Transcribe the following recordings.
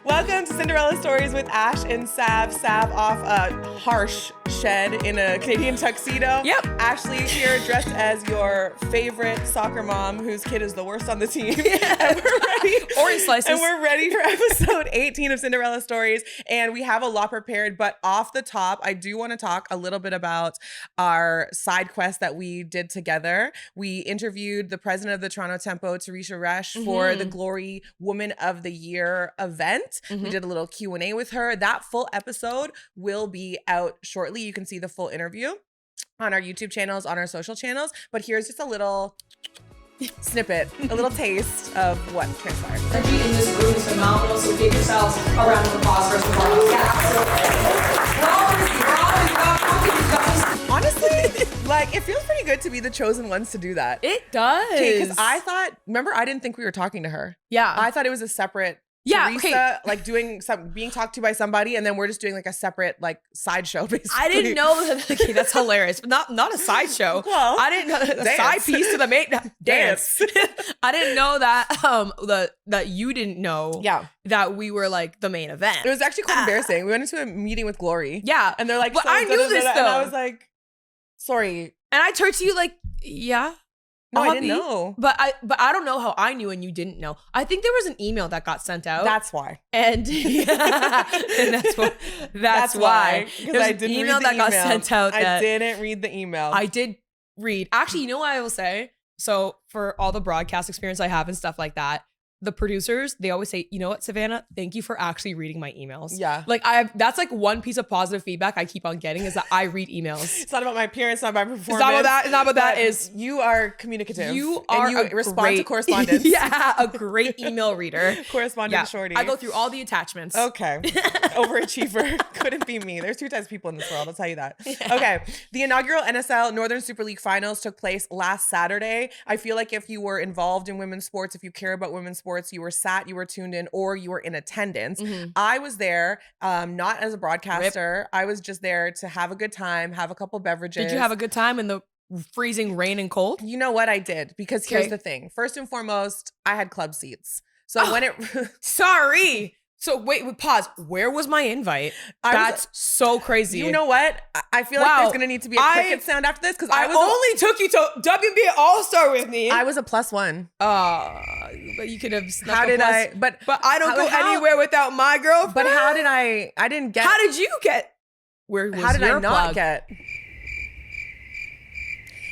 Welcome to Cinderella Stories with Ash and Sav. Sav off a harsh shed in a Canadian tuxedo. Yep. Ashley here dressed as your favorite soccer mom whose kid is the worst on the team. Yeah. And we're ready. Orange slices. And we're ready for episode 18 of Cinderella Stories. And we have a lot prepared, but off the top, I do want to talk a little bit about our side quest that we did together. We interviewed the president of the Toronto Tempo, Teresa Resch, for the Glory Woman of the Year event. We did a little Q&A with her. That full episode will be out shortly. You can see the full interview on our YouTube channels, on our social channels. But here's just a little snippet, a little taste of what transpired. Energy in this room is phenomenal, so give yourselves a round of applause for some more. Honestly, like, it feels pretty good to be the chosen ones to do that. It does. Okay, because I thought, remember, I didn't think we were talking to her. Yeah. I thought it was a separate Teresa, like being talked to by somebody, and then we're just doing like a separate like sideshow, basically. I didn't know that. Okay, that's hilarious. Not a sideshow. Well, I didn't know a side piece to the main dance. I didn't know that that you didn't know that we were like the main event. It was actually quite embarrassing. We went into a meeting with Glory. Yeah. And they're like, but I knew this though. And I was like, sorry. And I turned to you like, yeah. No, I didn't know. But I don't know how I knew and you didn't know. I think there was an email that got sent out. That's why. And, and that's why. Because I didn't read the email. Got sent out. I didn't read the email. I did read. Actually, you know what I will say? So for all the broadcast experience I have and stuff like that, the producers, they always say, you know what, Savannah, thank you for actually reading my emails. Yeah. Like that's like one piece of positive feedback I keep on getting is that I read emails. It's not about my appearance, not about my performance. It's not about that. It's not about that. Is you are communicative. You are and you respond to correspondence. Yeah, a great email reader. Correspondence shorty. I go through all the attachments. Okay. Overachiever. Couldn't be me. There's two types of people in this world, I'll tell you that. Yeah. Okay. The inaugural NSL Northern Super League Finals took place last Saturday. I feel like if you were involved in women's sports, if you care about women's sports, you were sat, you were tuned in, or you were in attendance. I was there, not as a broadcaster. I was just there to have a good time, have a couple beverages. Did you have a good time in the freezing rain and cold? You know what I did? Because here's the thing. First and foremost, I had club seats. So when it... Sorry. So wait, pause. Where was my invite? That's so crazy. You know what? I feel like there's going to need to be a cricket sound after this because I only took you to WNBA All-Star with me. I was a +1. But you could have snuck How did I? But I don't go anywhere without my girlfriend. But how did I didn't get. How did you get? Where was How did your I not plug? get?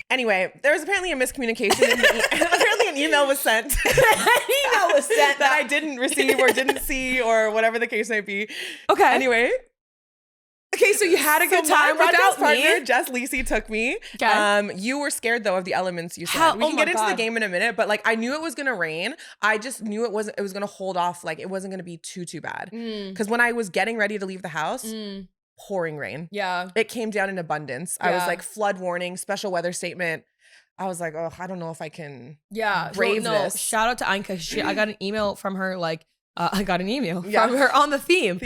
Anyway, there was apparently a miscommunication. Apparently an email was sent. That I didn't receive or didn't see or whatever the case may be. Okay. Anyway. Okay, so you had a good time without me. Partner, Jess Lisi, took me. Okay. You were scared though of the elements you said. We can get into the game in a minute, but like I knew it was gonna rain. I just knew it was gonna hold off. Like it wasn't gonna be too bad. Because when I was getting ready to leave the house, pouring rain. Yeah. It came down in abundance. I was like, flood warning, special weather statement. I was like, oh, I don't know if I can brave this. Shout out to Anka. I got an email from her like, I got an email from her on the theme.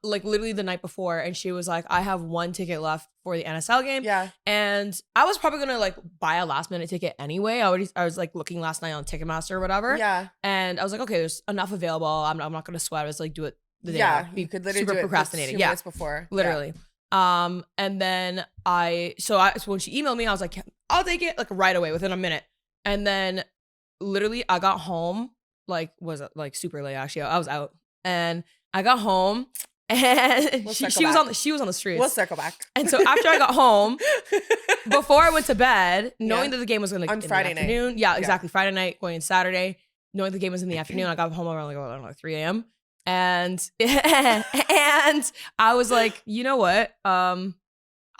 Like literally the night before. And she was like, I have one ticket left for the NSL game. Yeah. And I was probably going to like buy a last minute ticket anyway. I was like looking last night on Ticketmaster or whatever. Yeah. And I was like, okay, there's enough available. I'm not going to sweat. I was like, do it the day. Yeah. You could literally super do it procrastinating. 2 minutes before. Literally. Yeah. And then so when she emailed me, I was like, I'll take it like right away within a minute. And then literally I got home, like, was it like super late actually? I was out and I got home and she was on the streets. We'll circle back. And so after I got home, before I went to bed, knowing that the game was going to on Friday night. Yeah, exactly. Friday night, going in Saturday, knowing the game was in the afternoon. I got home around like 3 a.m. And I was like, you know what?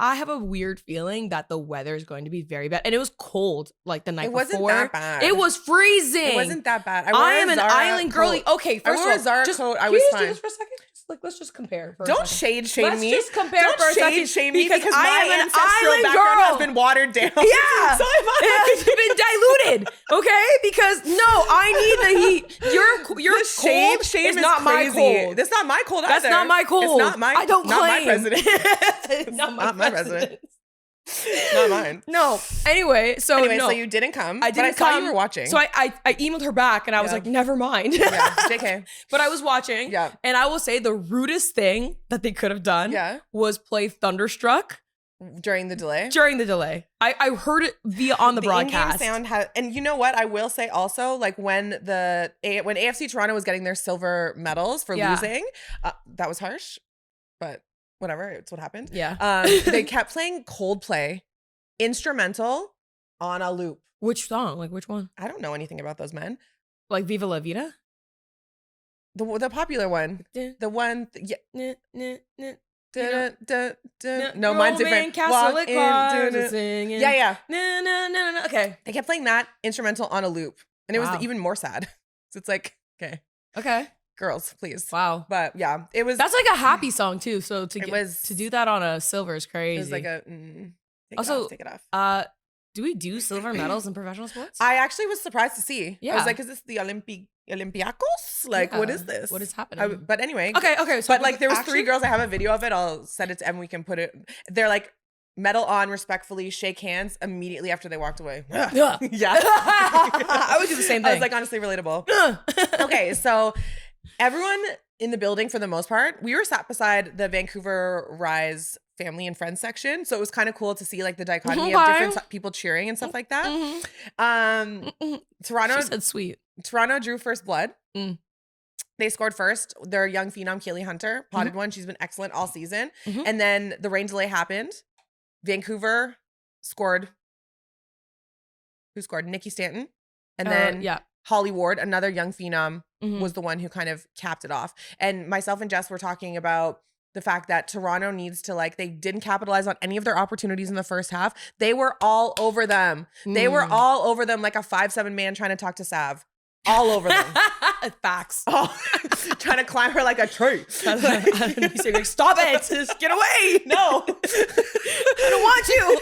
I have a weird feeling that the weather is going to be very bad. And it was cold like the night before. It wasn't that bad. It was freezing. It wasn't that bad. I am an island girly. Okay, first of all, I wore a Zara coat. I was fine. Can you just do this for a second? Like, let's just compare. Don't shade me. Let's just compare Don't for a second. shade me because I my am an ancestral island background girl. has been watered down. Yeah. So am I. It's been diluted. Okay? Because no, I need the heat. Your shade is not crazy. My cold. That's not my cold either. That's not my cold. It's not my. I don't not claim. my president. Not my president. Not mine. No. Anyway, so you didn't come. I didn't saw you were watching. So I emailed her back and I was like, never mind. Yeah, JK. But I was watching. Yeah. And I will say the rudest thing that they could have done was play Thunderstruck. During the delay? During the delay. I heard it on the broadcast. In-game sound and you know what? I will say also, like when AFC Toronto was getting their silver medals for losing, that was harsh, but whatever. It's what happened. Yeah. They kept playing Coldplay instrumental on a loop. Which song? Like which one? I don't know anything about those men. Like Viva La Vida? The popular one. The one. No, mine's different. Catholic choirs singing. Yeah. No. Okay. They kept playing that instrumental on a loop, and it was even more sad. So it's like, okay, girls, please. Wow. But yeah, it was. That's like a happy song too. So to do that on a silver is crazy. It was like a. Take it off. Do we do silver medals in professional sports? I actually was surprised to see. Yeah. I was like, is this the Olympiacos? Like, what is this? What is happening? But anyway. Okay. So but like, there was 3 girls. I have a video of it. I'll send it to Em. We can put it. They're like, medal on, respectfully, shake hands immediately after they walked away. Yeah. I would do the same thing. I was like, honestly relatable. Okay, so everyone in the building, for the most part, we were sat beside the Vancouver Rise family and friends section, so it was kind of cool to see like the dichotomy of different people cheering and stuff like that. Toronto, she said sweet. Toronto drew first blood. They scored first. Their young phenom Keely Hunter potted one. She's been excellent all season. And then the rain delay happened. Vancouver scored. Who scored? Nikki Stanton, and then Holly Ward, another young phenom, was the one who kind of capped it off. And myself and Jess were talking about the fact that Toronto needs to, like, they didn't capitalize on any of their opportunities in the first half. They were all over them. They were all over them like a 5'7" man trying to talk to Sav. All over them. Facts. Trying to climb her like a tree. Like, stop it. Just get away. No. I don't want you.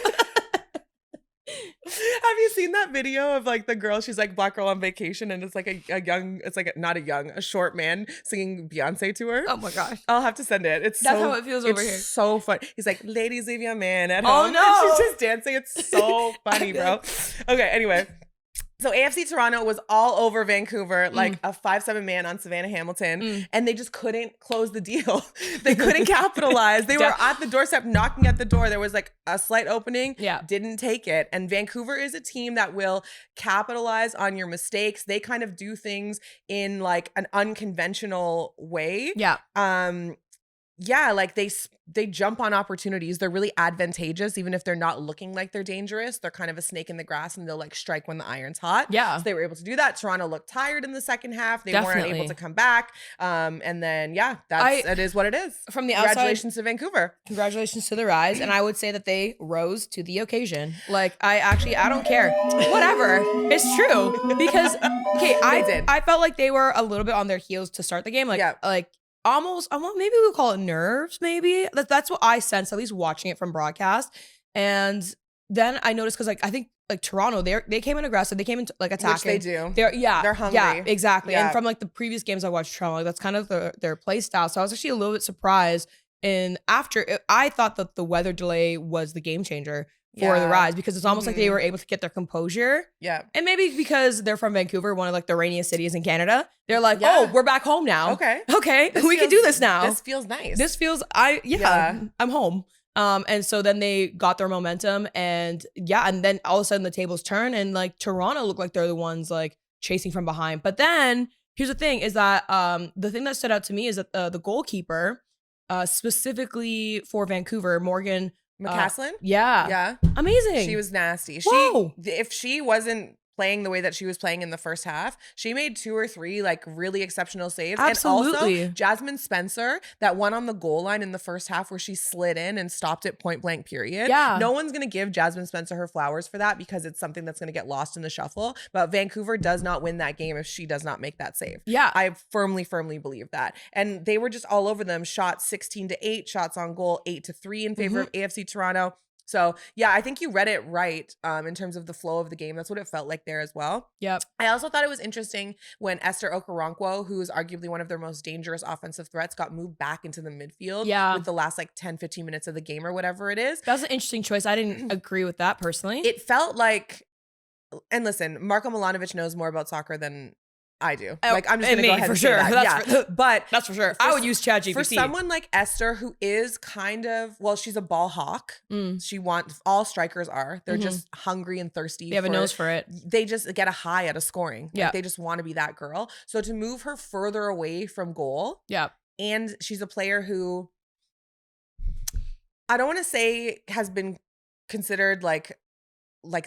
Have you seen that video of like the girl? She's like black girl on vacation, and it's like a short man singing Beyonce to her. Oh my gosh! I'll have to send it. That's how it feels over here. It's so fun. He's like, "Ladies, leave your man at Oh home." no! And she's just dancing. It's so funny, bro. Okay. Anyway. So AFC Toronto was all over Vancouver like a 5'7" man on Savannah Hamilton, and they just couldn't close the deal. They couldn't capitalize. They were at the doorstep knocking at the door. There was like a slight opening, didn't take it. And Vancouver is a team that will capitalize on your mistakes. They kind of do things in like an unconventional way. Like they jump on opportunities. They're really advantageous, even if they're not looking like they're dangerous. They're kind of a snake in the grass, and they'll like strike when the iron's hot. So they were able to do that. Toronto looked tired in the second half. They weren't able to come back. And then it is what it is. From the outside, congratulations to Vancouver. Congratulations to the Rise, and I would say that they rose to the occasion. Like I don't care. Whatever. It's true because I felt like they were a little bit on their heels to start the game. Almost, maybe we'll call it nerves, maybe. That's what I sensed, at least watching it from broadcast. And then I noticed, because I think Toronto, they came in aggressive. They came in like attacking. Which they do. They're hungry. Yeah, exactly. And from like the previous games I watched Toronto, that's kind of their play style. So I was actually a little bit surprised. And I thought that the weather delay was the game changer for the Rise, because it's almost like they were able to get their composure. And maybe because they're from Vancouver, one of like the rainiest cities in Canada, they're like, oh, we're back home now. Okay, we can do this now. This feels nice. I'm home. And so then they got their momentum, and then all of a sudden the tables turn, and like Toronto looked like they're the ones like chasing from behind. But then here's the thing is that the thing that stood out to me is that the goalkeeper, specifically for Vancouver, Morgan McCaslin? Amazing. She was nasty. If she wasn't playing the way that she was playing in the first half, she made 2 or 3 like really exceptional saves. Absolutely. And also Jasmine Spencer, that one on the goal line in the first half where she slid in and stopped it point blank period. No one's going to give Jasmine Spencer her flowers for that, because it's something that's going to get lost in the shuffle. But Vancouver does not win that game if she does not make that save. I firmly believe that. And they were just all over them. Shot 16-8, shots on goal 8-3 in favor of AFC Toronto. So yeah, I think you read it right in terms of the flow of the game. That's what it felt like there as well. Yep. I also thought it was interesting when Esther Okoronkwo, who is arguably one of their most dangerous offensive threats, got moved back into the midfield with the last like 10, 15 minutes of the game or whatever it is. That was an interesting choice. I didn't agree with that personally. It felt like, and listen, Marko Milanovic knows more about soccer than I do. Like, I'm just going to go ahead and say that. But that's for sure. I would use ChatGPT. For someone like Esther, who is kind of, well, she's a ball hawk. She wants, all strikers are. They're just hungry and thirsty. They have a nose for it. They just get a high out of scoring. Like, they just want to be that girl. So to move her further away from goal. Yeah. And she's a player who, I don't want to say has been considered like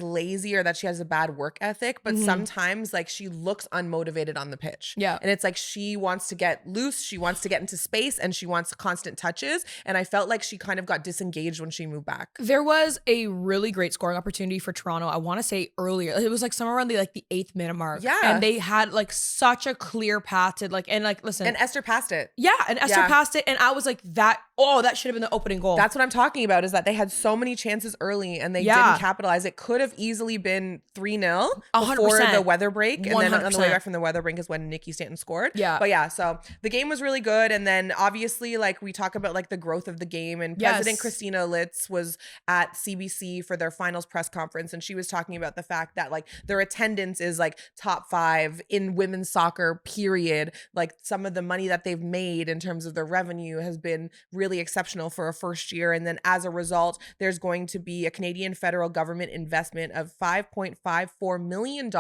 lazy or that she has a bad work ethic, but sometimes like she looks unmotivated on the pitch. Yeah. And it's like she wants to get loose, she wants to get into space, and she wants constant touches. And I felt like she kind of got disengaged when she moved back. There was a really great scoring opportunity for Toronto. I want to say earlier. It was like somewhere around the 8th minute mark. Yeah. And they had like such a clear path to listen. And Esther passed it. Yeah. And Esther passed it. And I was like, that should have been the opening goal. That's what I'm talking about, is that they had so many chances early and they didn't capitalize. It could have easily been 3-0 before the weather break. And 100%. Then on the way back from the weather break is when Nikki Stanton scored. Yeah. But yeah, so the game was really good. And then obviously like we talk about like the growth of the game, and President Christina Litz was at CBC for their finals press conference. And she was talking about the fact that like their attendance is like top 5 in women's soccer, period. Like some of the money that they've made in terms of their revenue has been really exceptional for a first year. And then as a result, there's going to be a Canadian federal government investment of $5.54 million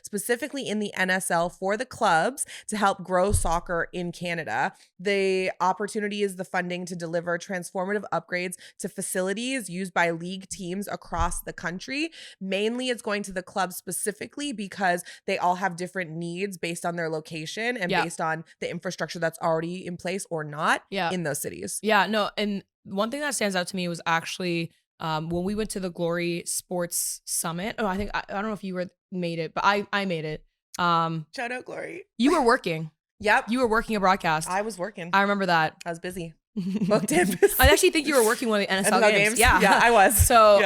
specifically in the NSL for the clubs to help grow soccer in Canada. The opportunity is the funding to deliver transformative upgrades to facilities used by league teams across the country. Mainly it's going to the clubs specifically because they all have different needs based on their location and based on the infrastructure that's already in place or not in those cities. Yeah, no, and one thing that stands out to me was actually when we went to the Glory Sports Summit. Oh, I don't know if you made it, but I made it. Shout out Glory. You were working. Yep. You were working a broadcast. I was working. I remember that. I was busy. Booked in. I actually think you were working one of the NSL games. Yeah, I was. So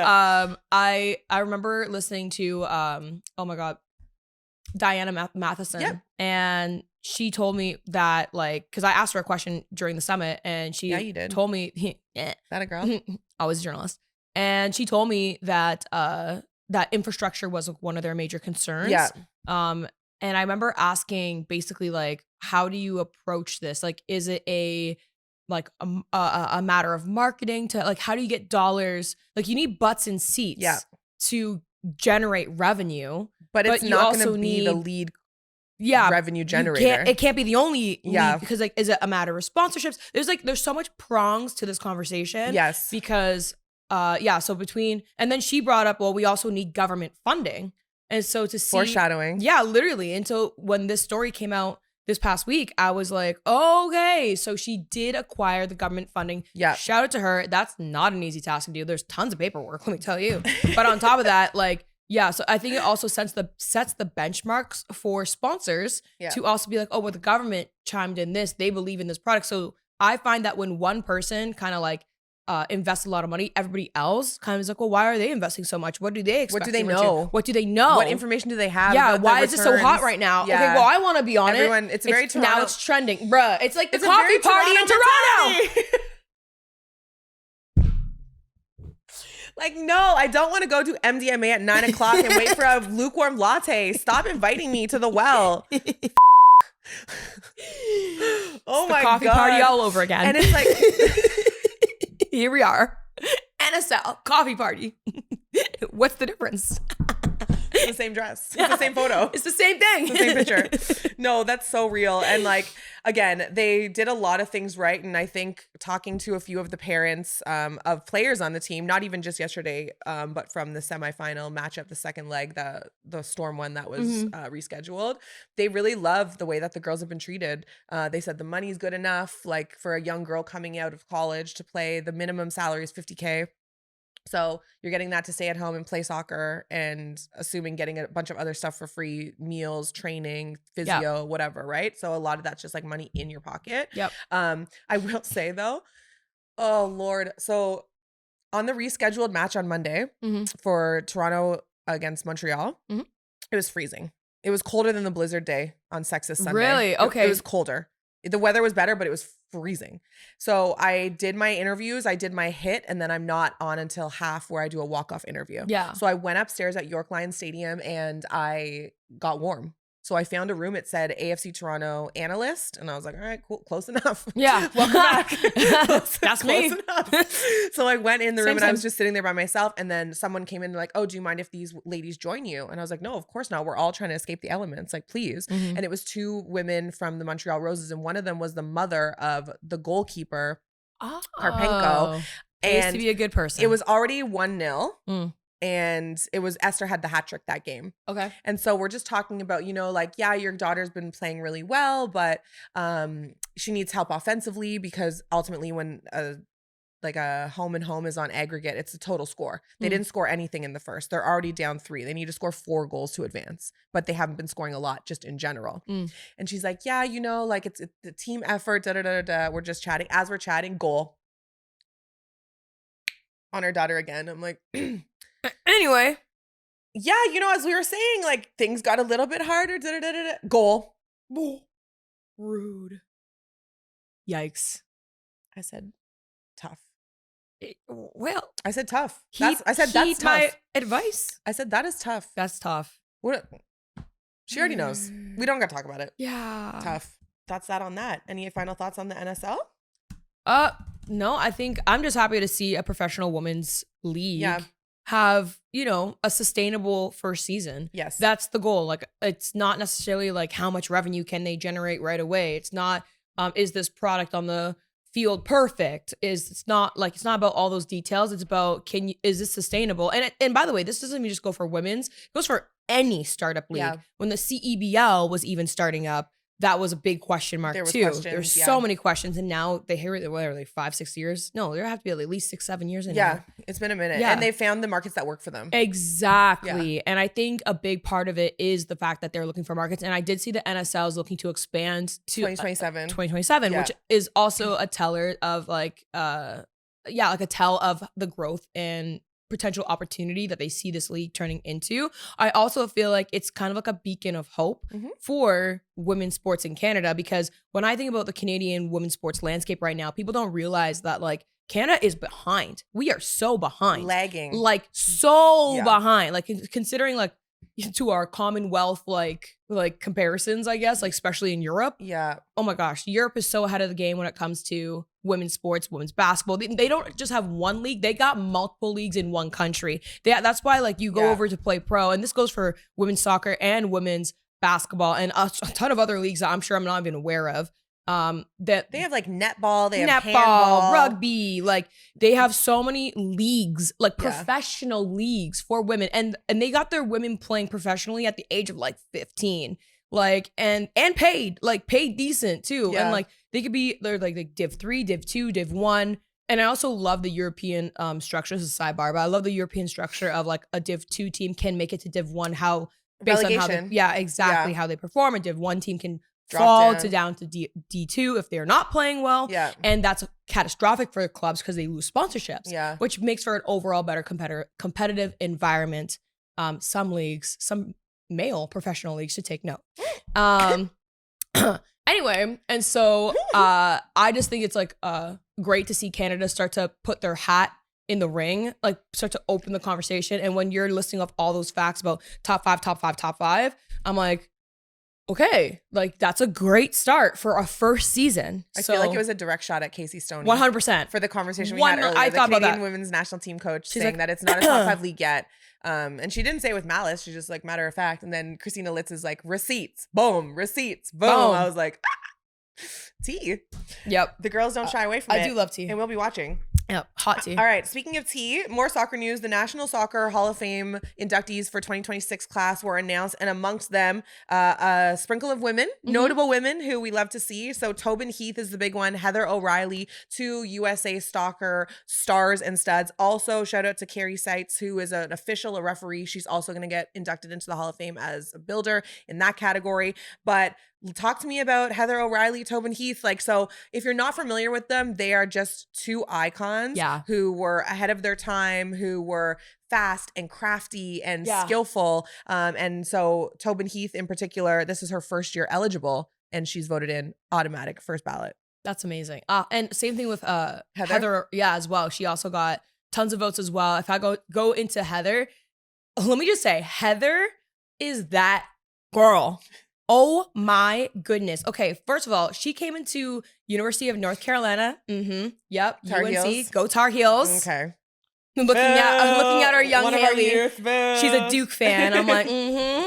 I remember listening to oh my God, Diana Matheson. And she told me that, like, because I asked her a question during the summit, and she told me, that a girl? I was a journalist. And she told me that that infrastructure was one of their major concerns. Yeah. And I remember asking basically, like, how do you approach this? Like, is it a matter of marketing to, like, how do you get dollars? Like, you need butts in seats to generate revenue. But it's not going to be the lead revenue generator. It can't be the only lead, because like, is it a matter of sponsorships? There's so much prongs to this conversation. Yes. Because so between, and then she brought up, well, we also need government funding. And so to see foreshadowing. Yeah, literally. And so when this story came out this past week, I was like, okay, so she did acquire the government funding. Yeah. Shout out to her. That's not an easy task to do. There's tons of paperwork, let me tell you. But on top of that, like, yeah, so I think it also sets the benchmarks for sponsors to also be like, oh, well, the government chimed in this, they believe in this product. So I find that when one person kind of like invests a lot of money, everybody else kind of is like, well, why are they investing so much? What do they expect? What do they know? What do they know? What information do they have? Yeah, why is it so hot right now? Yeah. Okay, well, I want to be on it. It's very Toronto. Now it's trending. Bruh, it's like the coffee party in Toronto. Like, no, I don't want to go do MDMA at 9 o'clock and wait for a lukewarm latte. Stop inviting me to the well. Oh my God. Coffee party all over again. And it's like, here we are. NSL coffee party. What's the difference? It's the same dress. It's the same photo. It's the same thing. It's the same picture. No, that's so real. And like, again, they did a lot of things right. And I think talking to a few of the parents of players on the team, not even just yesterday, but from the semifinal matchup, the second leg, the Storm one that was rescheduled, they really love the way that the girls have been treated. They said the money's good enough, like for a young girl coming out of college to play, the minimum salary is $50K. So you're getting that to stay at home and play soccer, and assuming getting a bunch of other stuff for free, meals, training, physio, whatever, right? So a lot of that's just like money in your pocket. Yep. I will say though, oh Lord. So on the rescheduled match on Monday for Toronto against Montreal, it was freezing. It was colder than the blizzard day on Sexist Sunday. Really? Okay. It was colder. The weather was better, but it was freezing. So I did my interviews, I did my hit, and then I'm not on until half where I do a walk-off interview. Yeah. So I went upstairs at York Lions Stadium and I got warm. So I found a room, it said AFC Toronto analyst. And I was like, all right, cool, close enough. Yeah. Welcome back. That's me. Enough. So I went in the room Same. and I was just sitting there by myself. And then someone came in and like, oh, do you mind if these ladies join you? And I was like, no, of course not. We're all trying to escape the elements. Like, please. And it was 2 women from the Montreal Roses. And one of them was the mother of the goalkeeper, Karpenko. And used to be a good person. It was already 1-0. And it was Esther had the hat trick that game. Okay. And so we're just talking about, you know, like, yeah, your daughter's been playing really well, but she needs help offensively because ultimately when a home and home is on aggregate, it's a total score. They didn't score anything in the first. They're already down 3. They need to score 4 goals to advance, but they haven't been scoring a lot just in general. And she's like, yeah, you know, like it's the team effort, da-da-da-da-da. We're just chatting. As we're chatting, goal on her daughter again. I'm like... Anyway. Yeah, you know, as we were saying, like, things got a little bit harder. Goal. Rude. Yikes. I said tough. I said tough. I said that's tough. My advice. I said that is tough. That's tough. What? She already knows. We don't got to talk about it. Yeah. Tough. That's that on that. Any final thoughts on the NSL? No, I think I'm just happy to see a professional women's league have, you know, a sustainable first season. Yes. That's the goal. Like, it's not necessarily like how much revenue can they generate right away. It's not, is this product on the field perfect? It's not about all those details. It's about, is this sustainable? And by the way, this doesn't even just go for women's, it goes for any startup league. Yeah. When the CEBL was even starting up, that was a big question mark too. There's so many questions, and now they hear it. What are they, 5-6 years? No, there have to be at least 6-7 years in there. It's been a minute, and they found the markets that work for them. Exactly, and I think a big part of it is the fact that they're looking for markets. And I did see the NSL is looking to expand to 2027, which is also a teller of like a tell of the growth and potential opportunity that they see this league turning into. I also feel like it's kind of like a beacon of hope for women's sports in Canada, because when I think about the Canadian women's sports landscape right now, people don't realize that like Canada is behind. We are so behind. Lagging. Like so behind. Like considering like to our Commonwealth like comparisons, I guess, like especially in Europe. Yeah. Oh my gosh, Europe is so ahead of the game when it comes to women's sports, women's basketball. They don't just have one league; they got multiple leagues in one country. That's why like you go over to play pro, and this goes for women's soccer and women's basketball and a ton of other leagues that I'm sure I'm not even aware of. That they have like netball, they have handball, rugby, like they have so many leagues, like professional leagues for women, and they got their women playing professionally at the age of like 15, like and paid decent too, and like they could be they're like Div 3, Div 2, Div 1. And I also love the European structure. This is a sidebar, but I love the European structure of like a Div 2 team can make it to Div 1 based on how they, how they perform. A Div 1 team can fall down to D2 if they're not playing well. Yeah. And that's catastrophic for clubs because they lose sponsorships. Yeah. Which makes for an overall better competitive environment. Some leagues, some male professional leagues should take note. Anyway, and so I just think it's like great to see Canada start to put their hat in the ring, like start to open the conversation. And when you're listing off all those facts about top five, I'm like, okay, like that's a great start for a first season. I feel like it was a direct shot at Casey Stoney. 100%. For the conversation we had earlier. I thought the Canadian women's national team coach saying like, that it's not a top 5 league yet. And she didn't say it with malice. She's just like, matter of fact. And then Christina Litz is like, receipts, boom, receipts, boom. I was like, tea. Yep. The girls don't shy away from it. I do love tea. And we'll be watching. Yep, hot tea. All right, speaking of tea, more soccer news. The National Soccer Hall of Fame inductees for 2026 class were announced, and amongst them, a sprinkle of women, notable women who we love to see. So Tobin Heath is the big one, Heather O'Reilly, 2 USA soccer stars and studs. Also, shout out to Carrie Seitz, who is an official, a referee. She's also going to get inducted into the Hall of Fame as a builder in that category. But talk to me about Heather O'Reilly, Tobin Heath. Like, so if you're not familiar with them, they are just two icons who were ahead of their time, who were fast and crafty and skillful. And so Tobin Heath in particular, this is her first year eligible and she's voted in automatic first ballot. That's amazing. And same thing with Heather, as well. She also got tons of votes as well. If I go into Heather, let me just say, Heather is that girl. Oh my goodness. Okay, first of all, she came into University of North Carolina. Yep. Tar UNC. Heels. Go Tar Heels. Okay. I'm looking at our young Haley. She's a Duke Duke fan. I'm like,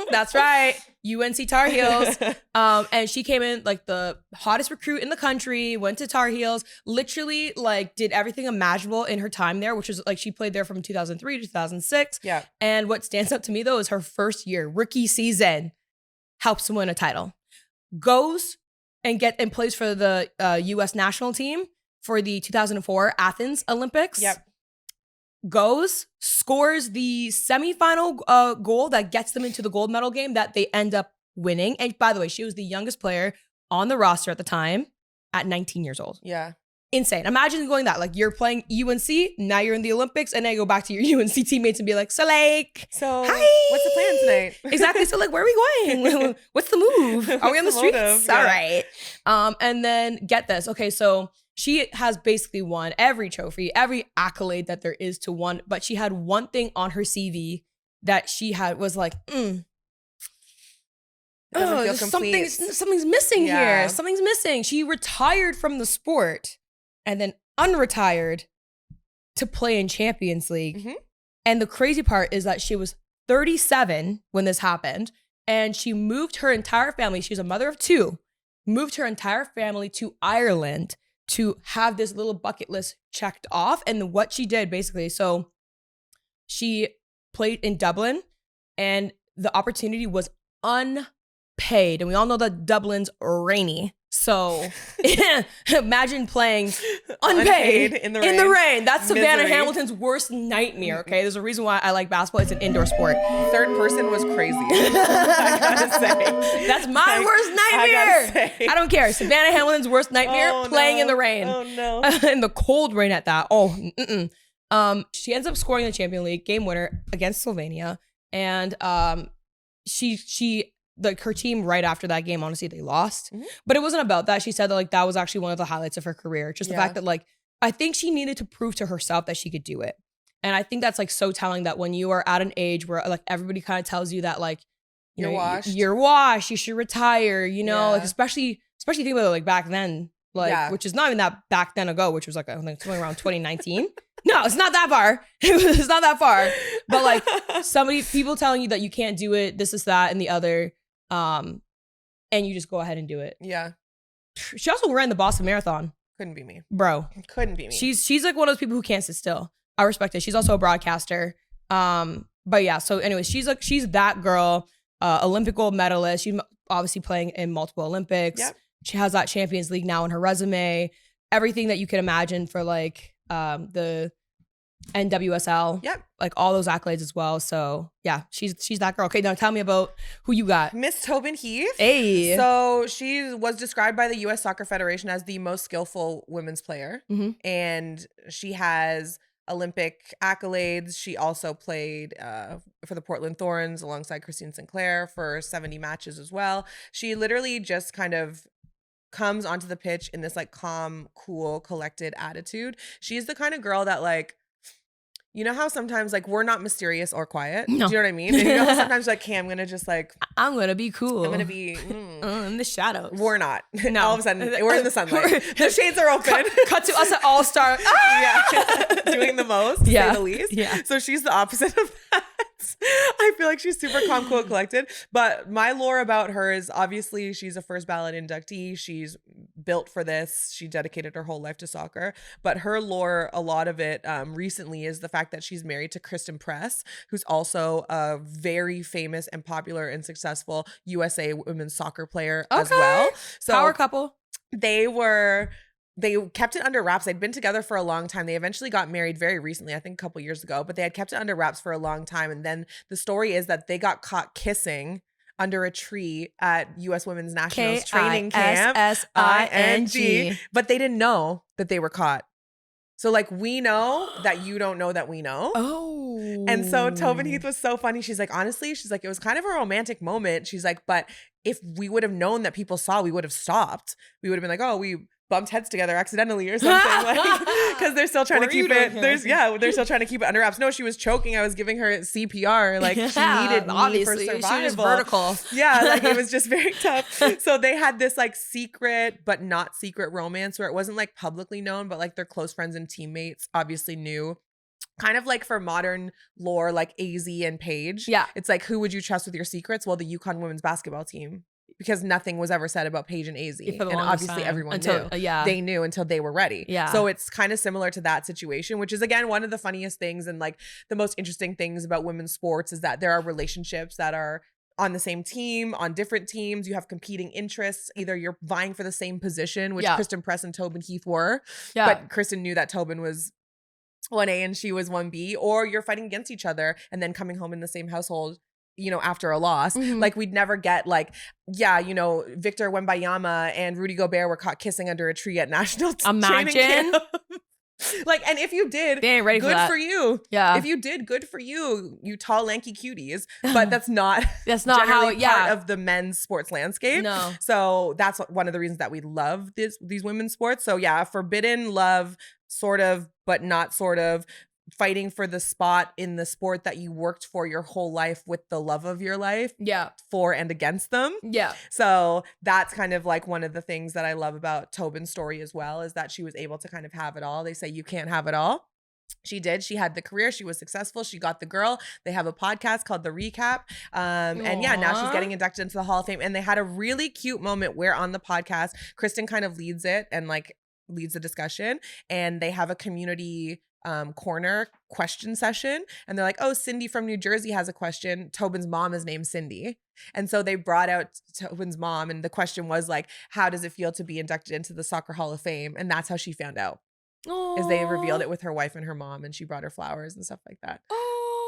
that's right. UNC Tar Heels. And she came in like the hottest recruit in the country, went to Tar Heels, literally like did everything imaginable in her time there, which was like she played there from 2003 to 2006. Yeah. And what stands out to me though is her first year, rookie season, helps win a title. Goes and plays for the US national team for the 2004 Athens Olympics. Yep. Goes, scores the semifinal goal that gets them into the gold medal game that they end up winning. And by the way, she was the youngest player on the roster at the time at 19 years old. Yeah. Insane. Imagine going that. Like you're playing UNC, now you're in the Olympics, and then you go back to your UNC teammates and be like, so hi. What's the plan tonight? Exactly. So like, where are we going? What's the move? Are we on the streets? Yeah. All right. And then get this. Okay, so she has basically won every trophy, every accolade that there is to one, but she had one thing on her CV that she was like, something's missing here. Something's missing. She retired from the sport and then unretired to play in Champions League. Mm-hmm. And the crazy part is that she was 37 when this happened, and she moved her entire family. She's a mother of two, moved her entire family to Ireland to have this little bucket list checked off. And what she did basically, so she played in Dublin and the opportunity was unpaid. And we all know that Dublin's rainy. So imagine playing unpaid in the rain. That's Savannah Hamilton's worst nightmare, okay? There's a reason why I like basketball. It's an indoor sport. Third person was crazy. I gotta say. That's my worst nightmare. I don't care. Savannah Hamilton's worst nightmare, playing in the rain. Oh, no. In the cold rain at that. She ends up scoring the Champions League game winner against Slovenia. And her team right after that game, honestly, they lost. Mm-hmm. But it wasn't about that. She said that like that was actually one of the highlights of her career. Just the fact that like, I think she needed to prove to herself that she could do it. And I think that's like so telling that when you are at an age where like everybody kind of tells you that like, you're washed, you should retire, like especially think about it like back then, like, which is not even that back then ago, which was like, I think something around 2019. No, it's not that far. It's not that far. But like people telling you that you can't do it, this is that and the other. And you just go ahead and do it. Yeah. She also ran the Boston Marathon. Couldn't be me. Bro. Couldn't be me. She's like one of those people who can't sit still. I respect it. She's also a broadcaster. But yeah, so anyways, she's that girl, Olympic gold medalist. She's obviously playing in multiple Olympics. Yep. She has that Champions League now on her resume. Everything that you can imagine for like the NWSL. Yep. Like all those accolades as well. So yeah, she's that girl. Okay, now tell me about who you got. Miss Tobin Heath. Hey. So she was described by the US Soccer Federation as the most skillful women's player. Mm-hmm. And she has Olympic accolades. She also played for the Portland Thorns alongside Christine Sinclair for 70 matches as well. She literally just kind of comes onto the pitch in this like calm, cool, collected attitude. She's the kind of girl that like, you know how sometimes like we're not mysterious or quiet? No. Do you know what I mean? And you know how sometimes like, okay, I'm going to just like... I'm going to be cool. I'm going to be... in the shadows. We're not. No. All of a sudden, we're in the sunlight. The shades are open. Cut to us at All-Star. Yeah. Doing the most, to say the least. Yeah. So she's the opposite of that. I feel like she's super calm, cool, collected. But my lore about her is obviously she's a first ballot inductee. She's built for this. She dedicated her whole life to soccer. But her lore, a lot of it recently is the fact that she's married to Kristen Press, who's also a very famous and popular and successful USA women's soccer player as well. So power couple. They kept it under wraps. They'd been together for a long time. They eventually got married very recently, I think a couple years ago, but they had kept it under wraps for a long time. And then the story is that they got caught kissing under a tree at U.S. Women's Nationals training camp. KISSING. But they didn't know that they were caught. So like we know that you don't know that we know. Oh. And so Tobin Heath was so funny. She's like, honestly, she's like, it was kind of a romantic moment. She's like, but if we would have known that people saw, we would have stopped. We would have been like, oh, we bumped heads together accidentally or something, like, because they're still trying to keep it. They're still trying to keep it under wraps. No, she was choking. I was giving her CPR. Like she needed me for survival. She was vertical. Yeah, like it was just very tough. So they had this like secret but not secret romance where it wasn't like publicly known, but like their close friends and teammates obviously knew. Kind of like for modern lore, like AZ and Paige. Yeah. It's like, who would you trust with your secrets? Well, the UConn women's basketball team. Because nothing was ever said about Paige and AZ. And obviously everyone knew. They knew until they were ready. Yeah. So it's kind of similar to that situation, which is, again, one of the funniest things and like the most interesting things about women's sports is that there are relationships that are on the same team, on different teams. You have competing interests. Either you're vying for the same position, which Kristen Press and Tobin Heath were. Yeah. But Kristen knew that Tobin was 1A and she was 1B, or you're fighting against each other and then coming home in the same household, you know, after a loss. Like we'd never get like, yeah, you know, Victor Wembanyama and Rudy Gobert were caught kissing under a tree at national training camp. Like, and if you did, they ain't ready good for you. Yeah. If you did, good for you, you tall, lanky cuties. But that's not how part of the men's sports landscape. No. So that's one of the reasons that we love these women's sports. So yeah, forbidden love, sort of, but not sort of. Fighting for the spot in the sport that you worked for your whole life with the love of your life. Yeah. For and against them. Yeah. So that's kind of like one of the things that I love about Tobin's story as well, is that she was able to kind of have it all. They say you can't have it all. She did. She had the career. She was successful. She got the girl. They have a podcast called The Recap. And yeah, now she's getting inducted into the Hall of Fame. And they had a really cute moment where on the podcast, Kristen kind of leads it and like leads the discussion. And they have a community corner question session, and they're like, oh, Cindy from New Jersey has a question. Tobin's mom is named Cindy, and so they brought out Tobin's mom, and the question was like, how does it feel to be inducted into the Soccer Hall of Fame? And that's how she found out. Is they revealed it with her wife and her mom, and she brought her flowers and stuff like that.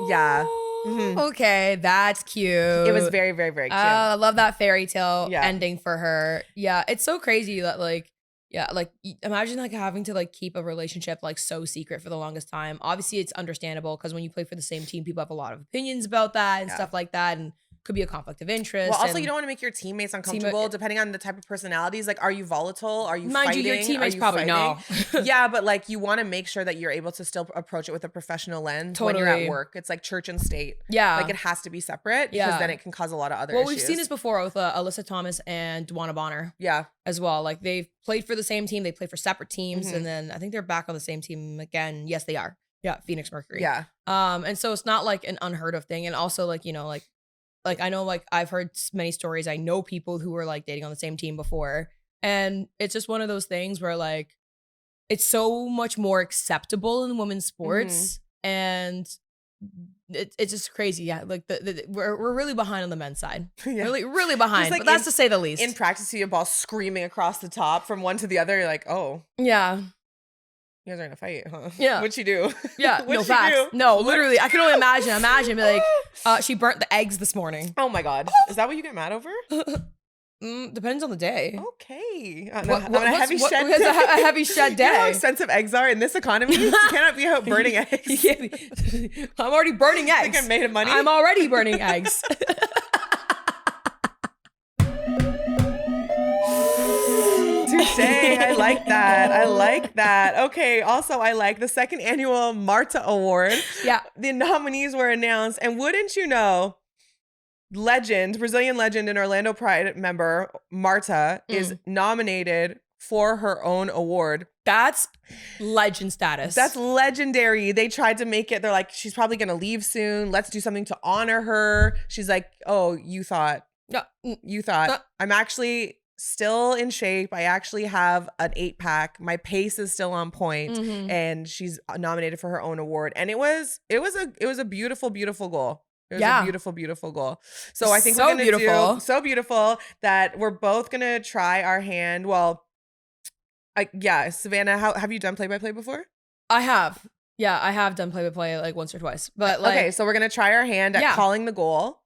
Yeah. Okay, that's cute. It was very, very, very cute. I love that fairy tale ending for her. Yeah, it's so crazy that like, yeah, like imagine like having to like keep a relationship like so secret for the longest time. Obviously, it's understandable because when you play for the same team, people have a lot of opinions about that and stuff like that, and could be a conflict of interest. Well, also you don't want to make your teammates uncomfortable depending on the type of personalities. Like, are you volatile? Are you fighting? Mind you, your teammates probably know. Yeah, but like you want to make sure that you're able to still approach it with a professional lens when you're at work. It's like church and state. Yeah. Like it has to be separate because then it can cause a lot of other issues. Well, we've seen this before with Alyssa Thomas and Dwana Bonner. Yeah. As well. Like they've played for the same team. They played for separate teams. And then I think they're back on the same team again. Yes, they are. Yeah. Phoenix Mercury. Yeah. And so it's not like an unheard of thing. And also like, you know, like I know like I've heard many stories. I know people who were like dating on the same team before. And it's just one of those things where like it's so much more acceptable in women's sports. And it's just crazy. Yeah. Like we're really behind on the men's side. Yeah. Really behind. Like but that's to say the least. In practice, you see a ball screaming across the top from one to the other. You're like, oh. Yeah. You guys are in a fight, huh? Yeah. What'd she do? Yeah. No facts. No, literally. I can only imagine. Imagine be like, she burnt the eggs this morning. Oh my God. Is that what you get mad over? Depends on the day. Okay. A heavy shed day. You know how expensive eggs are in this economy? You cannot be out burning eggs. I'm already burning eggs. Think I'm made of money? I'm already burning eggs. Touché. I like that. I like that. Okay. Also, I like the second annual Marta Award. Yeah. The nominees were announced, and wouldn't you know, Brazilian legend and Orlando Pride member Marta is nominated for her own award. That's legend status. That's legendary. They tried to make it. They're like, she's probably going to leave soon. Let's do something to honor her. She's like, oh, you thought. I'm actually still in shape. I actually have an 8-pack. My pace is still on point, and she's nominated for her own award. And it was a beautiful, beautiful goal. It was a beautiful, beautiful goal. So I think we're going to do so beautiful that we're both going to try our hand. Well, Savannah, have you done play-by-play before? I have. Yeah, I have done play-by-play like once or twice. But like, okay, so we're going to try our hand at calling the goal.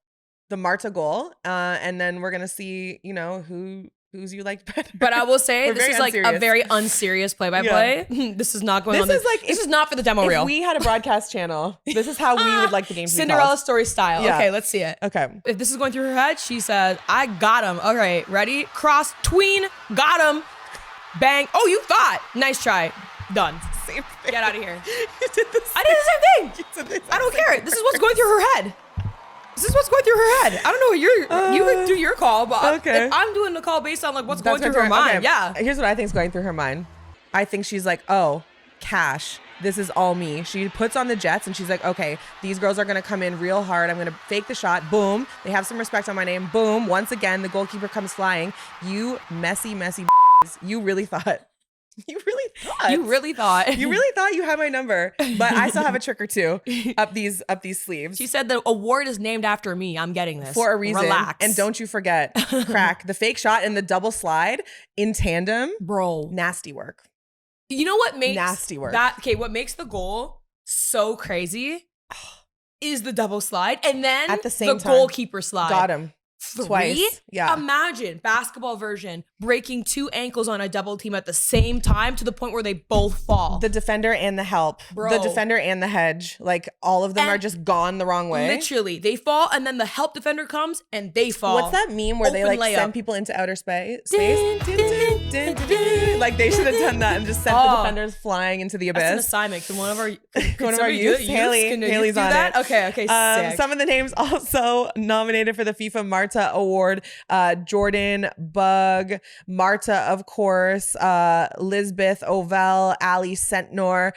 the Marta goal, and then we're gonna see, you know, who's you liked better. But I will say this is like a very unserious play-by-play. This is not going on. This is not for the demo reel. If we had a broadcast channel, this is how we would like the game to be Cinderella Story style. Yeah. Okay, let's see it. Okay. If this is going through her head, she said, "I got him." All right, ready? Cross, tween, got him. Bang. Oh, you thought. Nice try. Done. Same thing. Get out of here. You did the same. I did the same thing. I don't care. This is what's going through her head. This is what's going through her head. I don't know what you can do your call, but okay. if I'm doing the call based on like what's going through her mind. Okay. Yeah. Here's what I think is going through her mind. I think she's like, oh, cash. This is all me. She puts on the Jets and she's like, okay, these girls are going to come in real hard. I'm going to fake the shot. Boom. They have some respect on my name. Boom. Once again, the goalkeeper comes flying. You messy you really thought. You really thought you had my number, but I still have a trick or two up these sleeves. She said the award is named after me. I'm getting this for a reason. Relax. And don't you forget, crack the fake shot and the double slide in tandem, bro. Nasty work. You know what makes nasty work? What makes the goal so crazy is the double slide, and then at the same time, goalkeeper slide. Got him. Twice. Yeah. Imagine basketball version breaking 2 ankles on a double team at the same time to the point where they both fall. The defender and the help. Bro. The defender and the hedge. Like all of them are just gone the wrong way. Literally. They fall and then the help defender comes and they fall. What's that meme where they like send people into outer space? Like they should have done that and just sent the defenders flying into the abyss. That's an assignment. Can one of our youth, Haley's on that? it. Okay, sick. Some of the names also nominated for the FIFA Marta Award: Jordan Bug, Marta, of course, Lisbeth Ovell, Ali Sentnor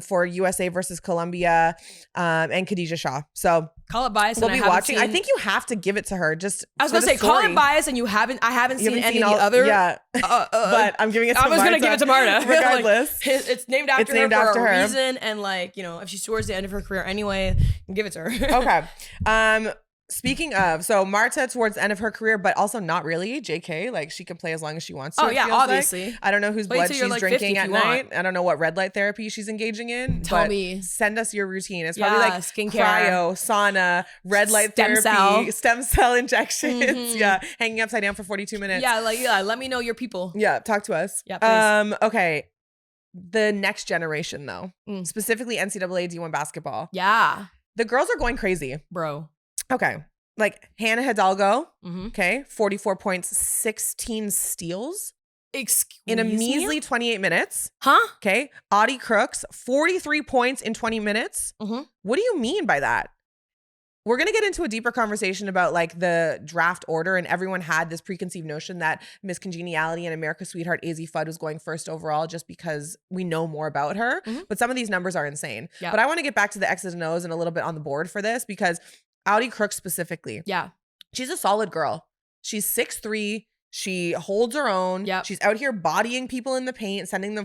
for USA versus Colombia, and Khadija Shah. So call it bias. We'll be watching. I think you have to give it to her. Just I was gonna say call it bias, and I haven't seen any of the other. Yeah, but I'm giving it to Marta. I was gonna give it to Marta. Regardless, like, it's named after her for a reason, and like, you know, if she's towards the end of her career anyway, give it to her. Okay. Speaking of, so Marta towards the end of her career, but also not really. JK, like she can play as long as she wants to. Oh yeah, obviously. Like. I don't know whose blood she's like drinking at night. I don't know what red light therapy she's engaging in. Tell me. Send us your routine. It's probably like skincare, cryo, sauna, red light therapy, stem cell injections. Mm-hmm. Yeah, hanging upside down for 42 minutes. Yeah, let me know your people. Yeah, talk to us. Yeah, please. Okay. The next generation though, specifically NCAA D1 basketball. Yeah. The girls are going crazy. Bro. Okay. Like Hannah Hidalgo, okay, 44 points, 16 steals. In a measly 28 minutes. Huh? Okay. Audie Crooks, 43 points in 20 minutes. What do you mean by that? We're going to get into a deeper conversation about like the draft order, and everyone had this preconceived notion that Miss Congeniality and America's Sweetheart Azzi Fudd was going first overall just because we know more about her. But some of these numbers are insane. Yeah. But I want to get back to the X's and O's and a little bit on the board for this because Audie Crooks specifically. Yeah. She's a solid girl. She's 6'3". She holds her own. Yep. She's out here bodying people in the paint, sending them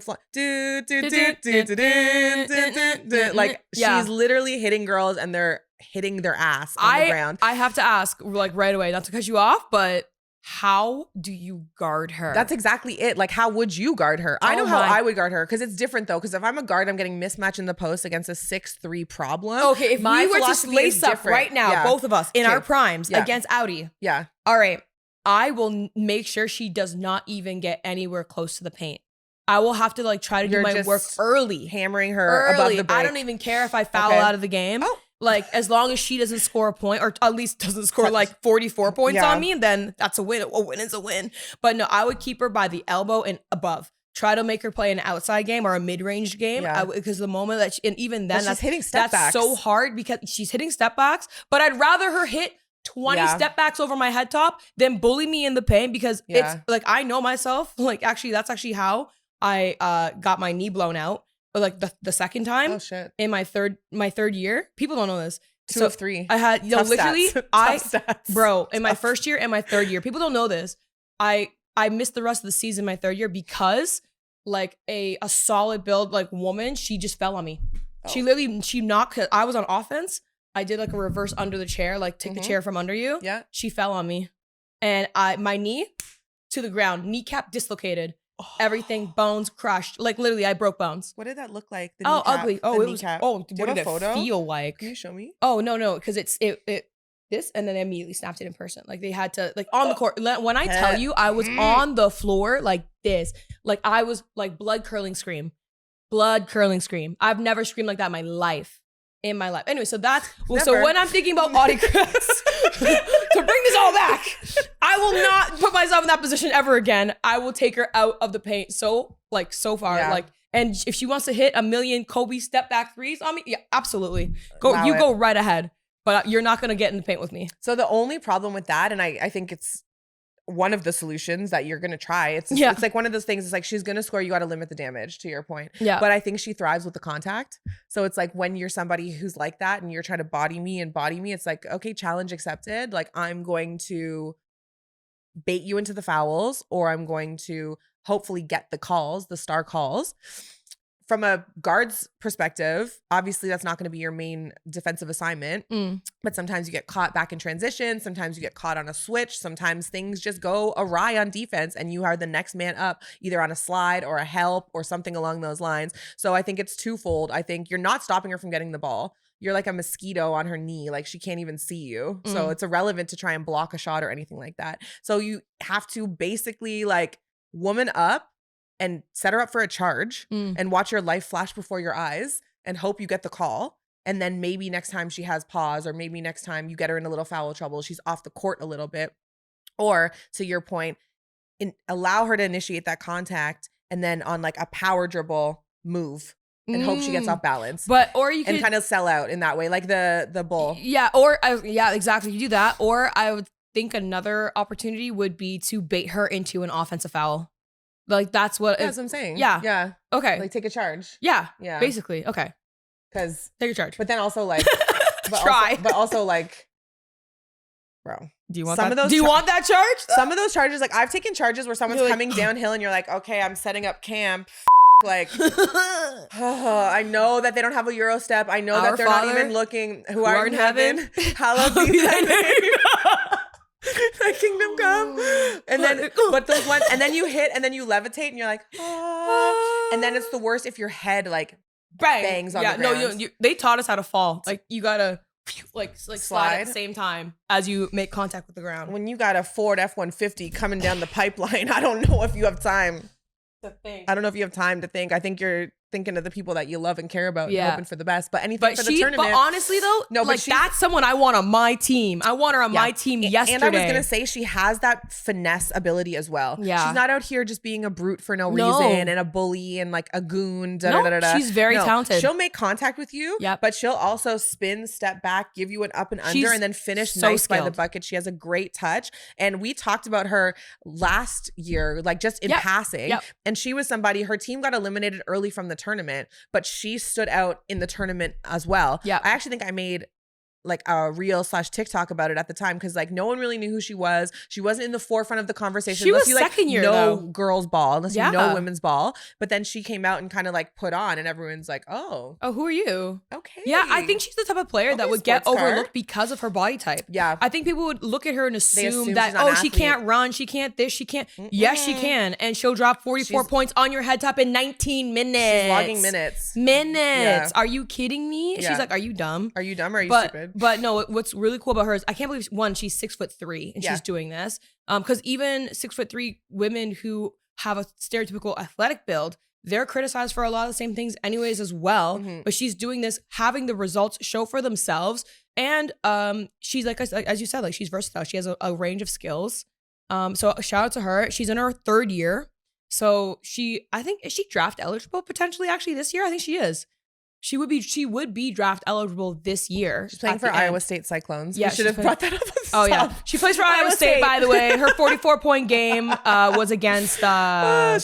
like she's literally hitting girls and they're hitting their ass on the ground. I have to ask, like right away, not to cut you off, but how do you guard her? That's exactly it. Like, how would you guard her? I know how I would guard her because it's different though. Because if I'm a guard, I'm getting mismatch in the post against a 6'3" problem. Okay, if we were to lace up right now, both of us in our primes against Audie. Yeah. All right. I will make sure she does not even get anywhere close to the paint. I will have to like try to do my work early. Hammering her above the break. I don't even care if I foul out of the game. Oh. Like, as long as she doesn't score a point, or at least doesn't score like 44 points on me, then that's a win. A win is a win. But no, I would keep her by the elbow and above. Try to make her play an outside game or a mid-range game. Because the moment that and even then, that's hitting step backs. So hard because she's hitting step backs. But I'd rather her hit 20 step backs over my head top than bully me in the paint because it's like, I know myself. Like, actually, that's actually how I got my knee blown out. But like the second time in my third year, people don't know this. 2 of 3. I had, you know, literally, stats. Bro, in my first year and my third year, people don't know this. I missed the rest of the season my third year because like a solid build like woman, she just fell on me. She knocked, I was on offense. I did like a reverse under the chair, like take the chair from under you. Yeah. She fell on me. And my knee to the ground, kneecap dislocated. Everything, bones crushed. Like literally, I broke bones. What did that look like? Ugly. Oh, it was. Oh, what did it feel like? Can you show me? Oh no, because it this, and then they immediately snapped it in person. Like they had to, like on the court. When I tell you, I was on the floor like this. Like I was like blood curling scream. I've never screamed like that in my life. Anyway, so that's, so when I'm thinking about Audie Chris, to bring this all back, I will not put myself in that position ever again. I will take her out of the paint so far. Yeah. Like, and if she wants to hit a million Kobe step back threes on me, yeah, absolutely. Go right ahead. But you're not going to get in the paint with me. So the only problem with that, and I think it's one of the solutions that you're going to try. It's like one of those things. It's like she's going to score. You got to limit the damage, to your point. Yeah. But I think she thrives with the contact. So it's like when you're somebody who's like that and you're trying to body me, it's like, okay, challenge accepted. Like I'm going to bait you into the fouls, or I'm going to hopefully get the calls, the star calls. From a guard's perspective, obviously that's not going to be your main defensive assignment, but sometimes you get caught back in transition. Sometimes you get caught on a switch. Sometimes things just go awry on defense and you are the next man up, either on a slide or a help or something along those lines. So I think it's twofold. I think you're not stopping her from getting the ball. You're like a mosquito on her knee. Like she can't even see you. So it's irrelevant to try and block a shot or anything like that. So you have to basically like woman up and set her up for a charge and watch your life flash before your eyes and hope you get the call. And then maybe next time she has pause, or maybe next time you get her in a little foul trouble, she's off the court a little bit. Or to your point, allow her to initiate that contact and then on like a power dribble move and hope she gets off balance. Or you can kind of sell out in that way, like the bull. Yeah, exactly. You do that. Or I would think another opportunity would be to bait her into an offensive foul. Like that's what I'm saying. Yeah. Okay. Like take a charge. Yeah. Basically. Okay. Because take a charge. But then also like try. But also like, bro. Do you want that charge? Some of those charges, like I've taken charges where someone's coming downhill and you're like, okay, I'm setting up camp. Like I know that they don't have a Euro step. I know that they're not even looking. Who are in heaven? Hallowed be thy name. Thy kingdom come. And then but those ones, and then you hit and then you levitate and you're like, and then it's the worst if your head like bangs on the ground. No, they taught us how to fall. Like you gotta like slide at the same time as you make contact with the ground. When you got a Ford F-150 coming down the pipeline, I don't know if you have time to think. I don't know if you have time to think. I think you're thinking of the people that you love and care about and hoping for the best. But anything for the tournament. But honestly though, that's someone I want on my team. I want her on my team yesterday. And I was going to say she has that finesse ability as well. Yeah. She's not out here just being a brute for no reason and a bully and like a goon. She's very talented. She'll make contact with you, but she'll also spin, step back, give you an up and under, and then finish by the bucket. She has a great touch. And we talked about her last year, like just in passing. And she was somebody, her team got eliminated early from the tournament, but she stood out in the tournament as well. Yeah. I actually think I made like a reel/TikTok about it at the time because like no one really knew who she was. She wasn't in the forefront of the conversation. She was second year though. Girls ball, unless you know women's ball. But then she came out and kind of like put on, and everyone's like, oh, who are you? Okay. Yeah, I think she's the type of player that would get overlooked because of her body type. Yeah. I think people would look at her and assume that, she can't run, she can't this, she can't. Yes, she can. And she'll drop 44 points on your head top in 19 minutes. She's logging minutes. Yeah. Are you kidding me? Yeah. She's like, are you dumb? Are you dumb or are you stupid? But no, what's really cool about her is I can't believe she's 6'3" and she's doing this. Because even 6'3" women who have a stereotypical athletic build, they're criticized for a lot of the same things anyways as well. But she's doing this, having the results show for themselves. And she's like, as you said, like she's versatile. She has a range of skills. So shout out to her. She's in her third year. So I think, is she draft eligible potentially actually this year? I think she is. She would be draft eligible this year. She's playing for Iowa State Cyclones. Yeah, we should have brought that up. Yeah, she plays for Iowa State, by the way. Her 44-point game was against.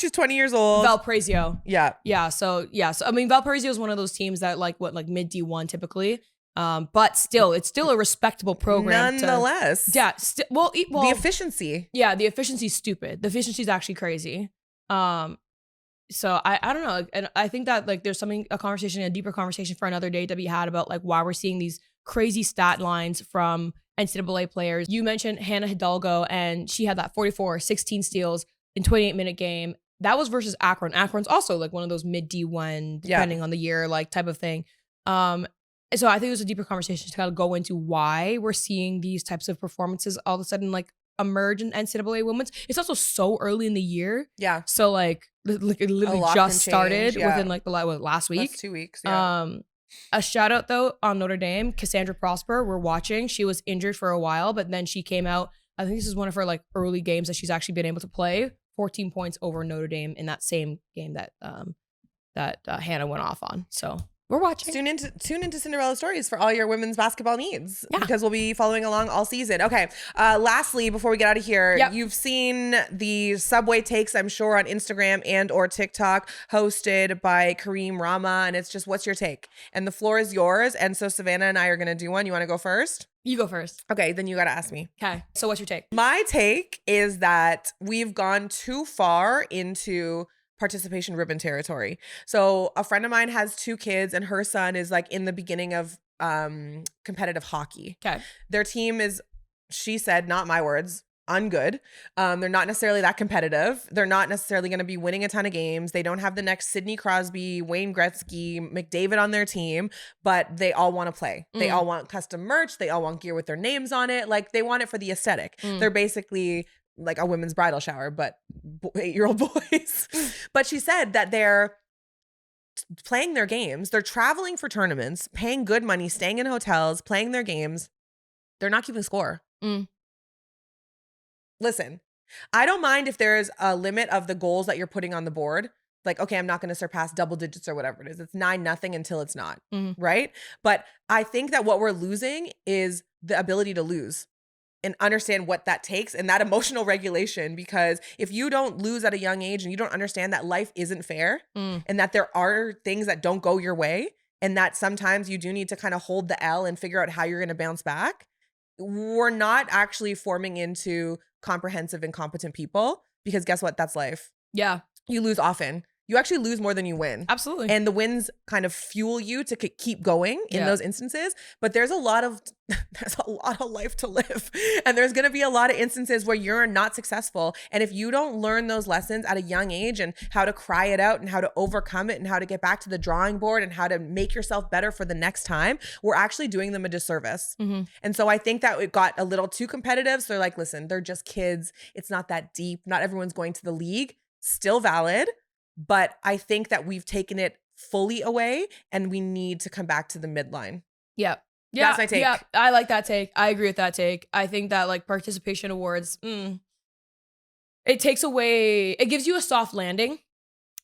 She's 20 years old. Valparaiso. Yeah. So I mean, Valparaiso is one of those teams that like mid D1 typically. But still, it's still a respectable program. Nonetheless. The efficiency. Yeah, the efficiency's stupid. The efficiency's actually crazy. So I don't know. And I think that like there's a deeper conversation for another day to be had about like why we're seeing these crazy stat lines from NCAA players. You mentioned Hannah Hidalgo, and she had that 44, 16 steals in 28-minute game. That was versus Akron. Akron's also like one of those mid D1, depending on the year, like type of thing. So I think it was a deeper conversation to kind of go into why we're seeing these types of performances all of a sudden like emerge in NCAA women's. It's also so early in the year. Yeah. So like it literally just started within like the last week. That's 2 weeks. Yeah. A shout out though on Notre Dame, Cassandra Prosper. We're watching. She was injured for a while, but then she came out. I think this is one of her like early games that she's actually been able to play. 14 points over Notre Dame in that same game that Hannah went off on. So we're watching. Tune into Cinderella Stories for all your women's basketball needs because we'll be following along all season. Okay. Lastly, before we get out of here, you've seen the Subway Takes, I'm sure, on Instagram and or TikTok, hosted by Kareem Rama, and it's just, what's your take? And the floor is yours. And so Savannah and I are going to do one. You want to go first? You go first. Okay, then you got to ask me. Okay. So what's your take? My take is that we've gone too far into participation ribbon territory. So a friend of mine has 2 kids and her son is like in the beginning of competitive hockey. Okay. Their team is, she said, not my words, ungood. They're not necessarily that competitive. They're not necessarily going to be winning a ton of games. They don't have the next Sidney Crosby, Wayne Gretzky, McDavid on their team, but they all want to play. They all want custom merch. They all want gear with their names on it. Like they want it for the aesthetic. They're basically like a women's bridal shower, but 8-year-old boys. But she said that they're playing their games. They're traveling for tournaments, paying good money, staying in hotels, playing their games. They're not keeping score. Listen, I don't mind if there's a limit of the goals that you're putting on the board. Like, okay, I'm not going to surpass double digits or whatever it is. It's 9-0 until it's not, right? But I think that what we're losing is the ability to lose and understand what that takes and that emotional regulation. Because if you don't lose at a young age and you don't understand that life isn't fair and that there are things that don't go your way and that sometimes you do need to kind of hold the L and figure out how you're going to bounce back, we're not actually forming into comprehensive and competent people, because guess what? That's life. Yeah. You lose often. You actually lose more than you win. Absolutely. And the wins kind of fuel you to keep going in those instances. But there's a lot of life to live. And there's going to be a lot of instances where you're not successful. And if you don't learn those lessons at a young age and how to cry it out and how to overcome it and how to get back to the drawing board and how to make yourself better for the next time, we're actually doing them a disservice. And so I think that it got a little too competitive. So they're like, listen, they're just kids. It's not that deep. Not everyone's going to the league. Still valid. But I think that we've taken it fully away and we need to come back to the midline. Yeah. That's my take. Yeah, I like that take. I agree with that take. I think that like participation awards, it takes away, it gives you a soft landing.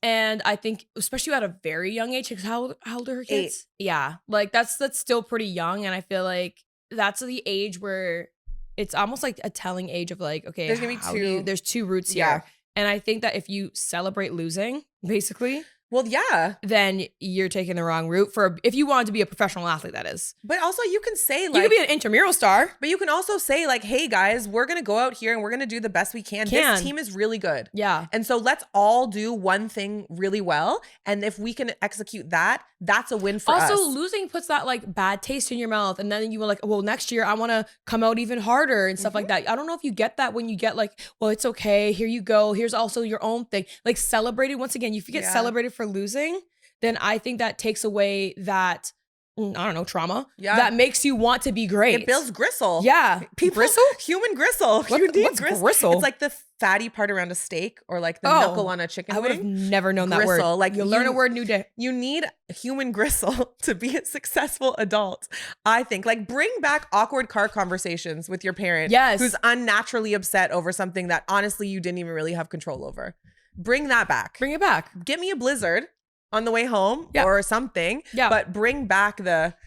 And I think, especially at a very young age, because how old are her kids? 8. Yeah. Like that's still pretty young. And I feel like that's the age where it's almost like a telling age of like, okay, there's going to be there's 2 routes here. And I think that if you celebrate losing, basically, well, yeah, then you're taking the wrong route if you wanted to be a professional athlete, that is. But also you can say like, you could be an intramural star, but you can also say like, hey guys, we're going to go out here and we're going to do the best we can. This team is really good. Yeah. And so let's all do one thing really well. And if we can execute that, that's a win for us. Also, losing puts that like bad taste in your mouth. And then you were like, well, next year I want to come out even harder and stuff like that. I don't know if you get that when you get like, well, it's okay. Here you go. Here's also your own thing. Like celebrated. Once again, if you get celebrated for losing, then I think that takes away that, I don't know, trauma that makes you want to be great. It builds gristle. Yeah. Gristle? Human gristle. What's gristle? It's like the fatty part around a steak or like the knuckle on a chicken wing. I would have never known that word. Like you learn a word new day. You need human gristle to be a successful adult. I think like bring back awkward car conversations with your parent who's unnaturally upset over something that honestly you didn't even really have control over. Bring that back. Bring it back. Get me a blizzard on the way home or something. Yeah. But bring back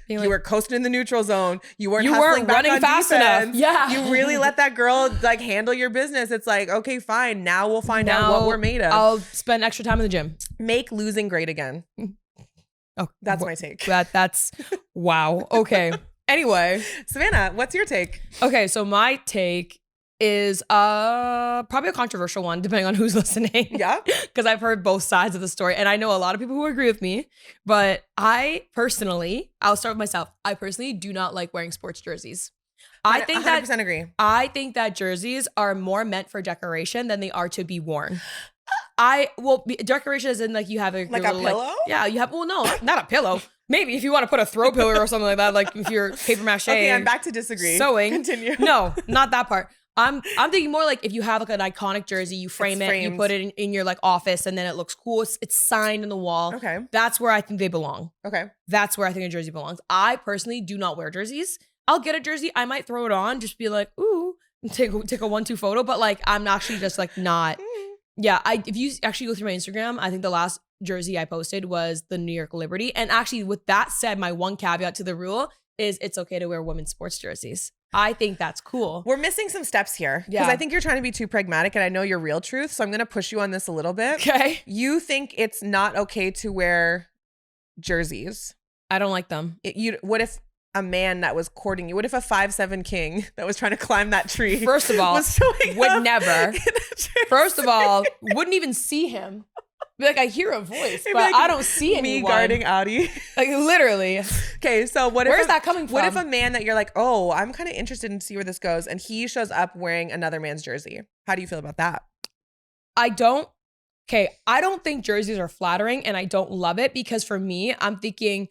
you were coasting in the neutral zone. You weren't running fast enough. Yeah. You really let that girl like handle your business. It's like, okay, fine. Now we'll find out what we're made of. I'll spend extra time in the gym. Make losing great again. Oh, that's my take. That's wow. Okay. Anyway, Savannah, what's your take? Okay. So my take is probably a controversial one depending on who's listening. Yeah. Because I've heard both sides of the story and I know a lot of people who agree with me, but I'll start with myself. I personally do not like wearing sports jerseys. I think 100% agree. I think that jerseys are more meant for decoration than they are to be worn. Decoration is in like you have a pillow? You have, well, no, not a pillow. Maybe if you want to put a throw pillar or something like that, like if you're paper mache. Okay, I'm back to disagree. Sewing. Continue. No, not that part. I'm thinking more like if you have like an iconic jersey, you frame it, you put it in your like office, and then it looks cool. It's signed on the wall. Okay. That's where I think they belong. Okay. That's where I think a jersey belongs. I personally do not wear jerseys. I'll get a jersey. I might throw it on, just be like, ooh, take a 1-2 photo. But like, I'm actually just like not. Yeah. If you actually go through my Instagram, I think the last jersey I posted was the New York Liberty. And actually, with that said, my one caveat to the rule is it's okay to wear women's sports jerseys. I think that's cool. We're missing some steps here because I think you're trying to be too pragmatic, and I know your real truth. So I'm going to push you on this a little bit. Okay. You think it's not okay to wear jerseys? I don't like them. What if a man that was courting you? What if a 5'7" king that was trying to climb that tree? First of all, would never. First of all, wouldn't even see him. Be like, I hear a voice, but like, I don't see anyone. Me guarding Audi. Like, literally. Okay, so where's that coming from? What if a man that you're like, oh, I'm kind of interested in see where this goes, and he shows up wearing another man's jersey? How do you feel about that? I don't think jerseys are flattering, and I don't love it because for me, I'm thinking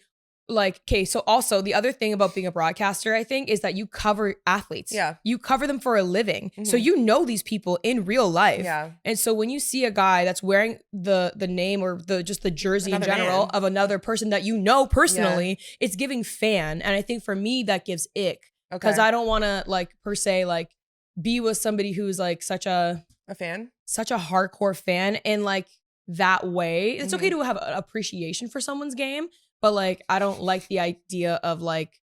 like, okay, so also the other thing about being a broadcaster, I think, is that you cover athletes. Yeah. You cover them for a living. Mm-hmm. So you know these people in real life. Yeah. And so when you see a guy that's wearing the name or just the jersey in general of another person that you know personally, it's giving fan. And I think for me, that gives ick. Because I don't want to like per se like be with somebody who's like such a fan, such a hardcore fan in like that way. It's okay to have an appreciation for someone's game. But like, I don't like the idea of like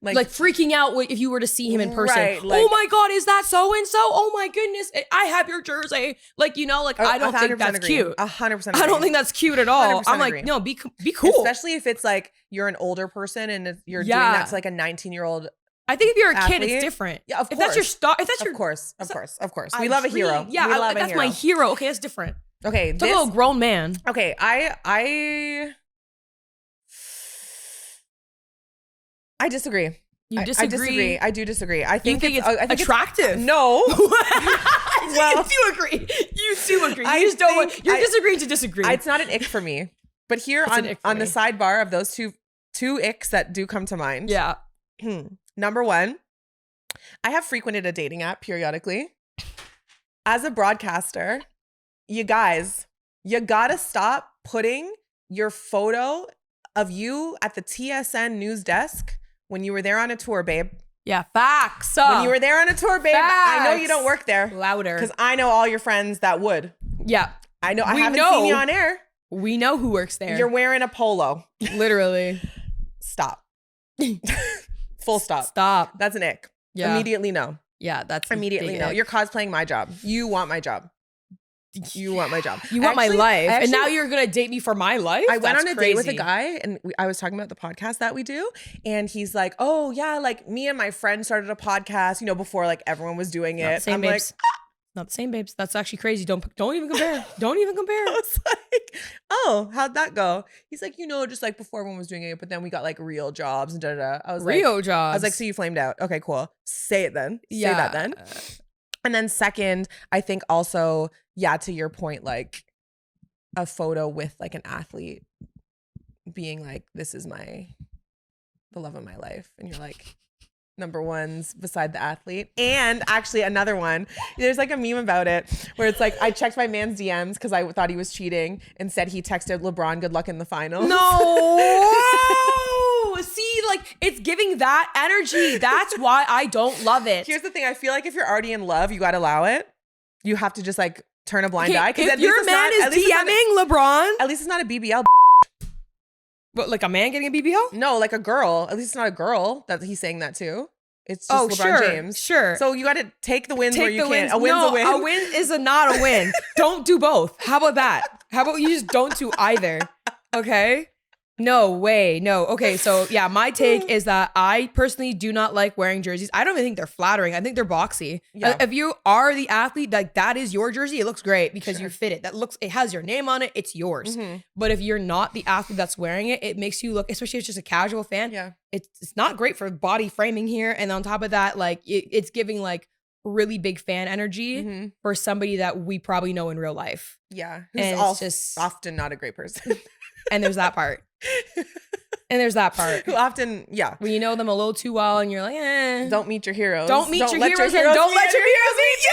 freaking out if you were to see him in person. Right, like, oh my God, is that so-and-so? Oh my goodness, I have your jersey. Like, you know, like I don't think that's cute. 100%. I don't think that's cute at all. I'm like, no, be cool. Especially if it's like you're an older person and you're doing that to like a 19-year-old. I think if you're a kid, it's different. Yeah, of course. If that's your star, if that's your, of course. We love a hero. Yeah, that's my hero. Okay, that's different. Okay, it's a little grown man. Okay, I disagree. You disagree? I do disagree. I think it's attractive. No. Well, you do agree. You do agree. You just don't want, you're disagreeing to disagree. It's not an ick for me. But here on the sidebar of those two icks that do come to mind. Yeah. Number one, I have frequented a dating app periodically. As a broadcaster, you guys, you gotta stop putting your photo of you at the TSN news desk when you were there on a tour, babe. Yeah, facts. When you were there on a tour, babe, facts. I know you don't work there. Louder. Because I know all your friends that would. Yeah. I know. I haven't seen you on air. We know who works there. You're wearing a polo. Literally. Stop. Full stop. Stop. That's an ick. Yeah. Immediately no. Yeah, that's immediately no. You're cosplaying my job. You want my job. You want my job. You want my life. And now you're going to date me for my life? I went on a date with a guy and I was talking about the podcast that we do. And he's like, oh yeah, like me and my friend started a podcast, you know, before like everyone was doing it. I'm babes. Like, not the same, babes. That's actually crazy. Don't even compare. Don't even compare. I was like, oh, how'd that go? He's like, you know, just like before everyone was doing it, but then we got like real jobs and da-da-da. I was real like, jobs. I was like, so you flamed out. Okay, cool. Say it then. Yeah. Say that then. And then second, I think also, yeah, to your point, like a photo with like an athlete being like, this is the love of my life. And you're like, number one's beside the athlete. And actually another one, there's like a meme about it where it's like, I checked my man's DMs because I thought he was cheating and said he texted LeBron good luck in the finals. No. See, like it's giving that energy. That's why I don't love it. Here's the thing. I feel like if you're already in love, you got to allow it. You have to just like turn a blind eye. If your man is DMing LeBron. At least it's not a BBL. What, like a man getting a BBL? No, like a girl. At least it's not a girl that he's saying that to. It's just LeBron James. Sure. So you got to take the wins where you can. A win's a win. A win is not a win. Don't do both. How about that? How about you just don't do either? Okay. No way. No. Okay. So yeah, my take is that I personally do not like wearing jerseys. I don't even think they're flattering. I think they're boxy. Yeah. If you are the athlete, like that is your jersey, it looks great because you fit it. It has your name on it. It's yours. Mm-hmm. But if you're not the athlete that's wearing it, it makes you look, especially if it's just a casual fan. Yeah. It's not great for body framing here. And on top of that, like it's giving like really big fan energy for somebody that we probably know in real life. Yeah. Who's also just often not a great person. And there's that part. And there's that part. Who often, when you know them a little too well and you're like, eh. Don't meet your heroes. Don't meet your heroes and don't let your heroes meet you.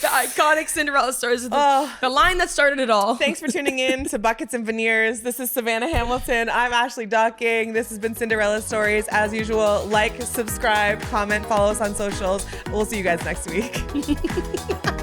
The iconic Cinderella Stories is the line that started it all. Thanks for tuning in to Buckets and Veneers. This is Savannah Hamilton. I'm Ashley Docking. This has been Cinderella Stories. As usual, like, subscribe, comment, follow us on socials. We'll see you guys next week.